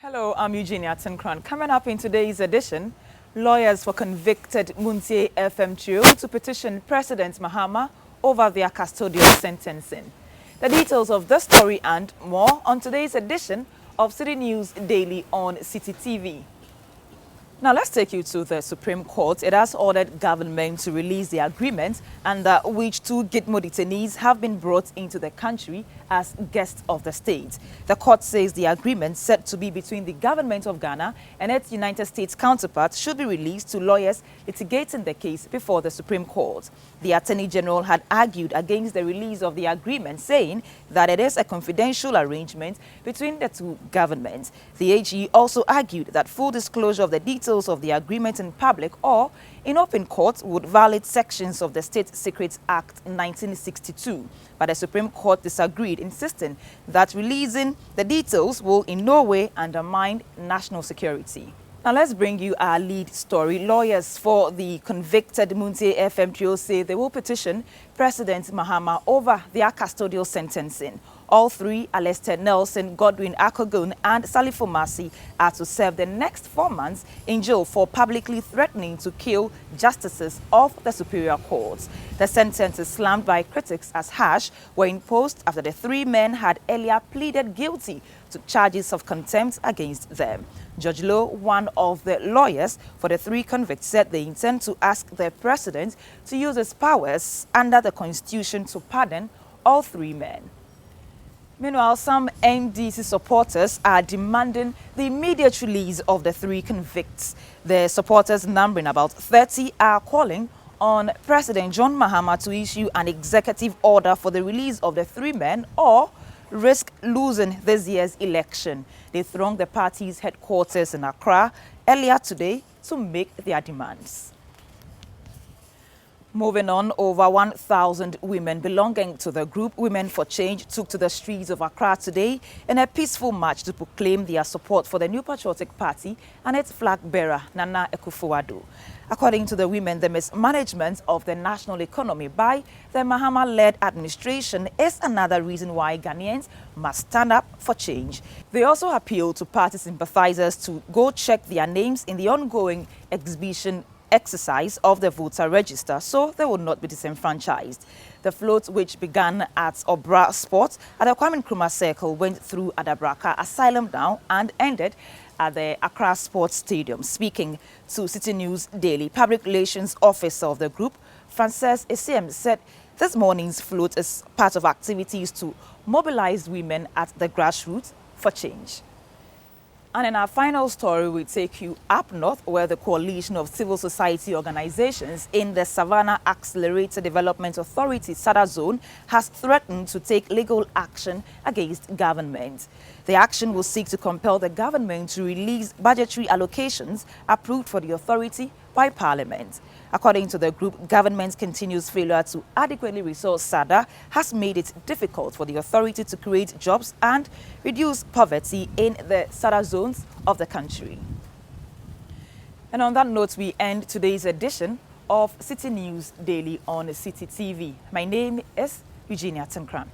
Hello, I'm Eugenia Tenkorang. Coming up in today's edition, lawyers for convicted Moon CFM trio to petition President Mahama over their custodial sentencing. The details of this story and more on today's edition of Citi News Daily on Citi TV. Now let's take you to the Supreme Court. It has ordered government to release the agreement under which two GITMO detainees have been brought into the country as guests of the state. The court says the agreement said to be between the government of Ghana and its United States counterpart should be released to lawyers litigating the case before the Supreme Court. The Attorney General had argued against the release of the agreement, saying that it is a confidential arrangement between the two governments. The AG also argued that full disclosure of the details of the agreement in public or in open court would violate sections of the State Secrets Act 1962. But the Supreme Court disagreed, insisting that releasing the details will in no way undermine national security. Now let's bring you our lead story. Lawyers for the convicted Moon CFM trio say they will petition President Mahama over their custodial sentencing. All three, Alester Nelson, Godwin Akogun and Salifo Masi, are to serve the next 4 months in jail for publicly threatening to kill justices of the Superior Court. The sentence is slammed by critics as harsh, were imposed after the three men had earlier pleaded guilty to charges of contempt against them. Judge Lowe, one of the lawyers for the three convicts, said they intend to ask the president to use his powers under the Constitution to pardon all three men. Meanwhile, some NDC supporters are demanding the immediate release of the three convicts. The supporters, numbering about 30, are calling on President John Mahama to issue an executive order for the release of the three men or risk losing this year's election. They thronged the party's headquarters in Accra earlier today to make their demands. Moving on, over 1,000 women belonging to the group Women for Change took to the streets of Accra today in a peaceful march to proclaim their support for the New Patriotic Party and its flag bearer, Nana Akuffo Addo. According to the women, the mismanagement of the national economy by the Mahama-led administration is another reason why Ghanaians must stand up for change. They also appeal to party sympathizers to go check their names in the ongoing exhibition exercise of the voter register so they will not be disenfranchised. The float, which began at Obra Sports at the Kwame Nkrumah Circle, went through Adabraka Asylum Down and ended at the Accra Sports Stadium. Speaking to Citi News Daily, Public Relations Officer of the group, Frances Essiem, said this morning's float is part of activities to mobilize women at the grassroots for change. And in our final story, we take you up north, where the coalition of civil society organizations in the Savannah Accelerated Development Authority SADA zone has threatened to take legal action against government. The action will seek to compel the government to release budgetary allocations approved for the authority by Parliament. According to the group, government's continuous failure to adequately resource SADA has made it difficult for the authority to create jobs and reduce poverty in the SADA zones of the country. And on that note, we end today's edition of Citi News Daily on Citi TV. My name is Eugenia Tenkorang.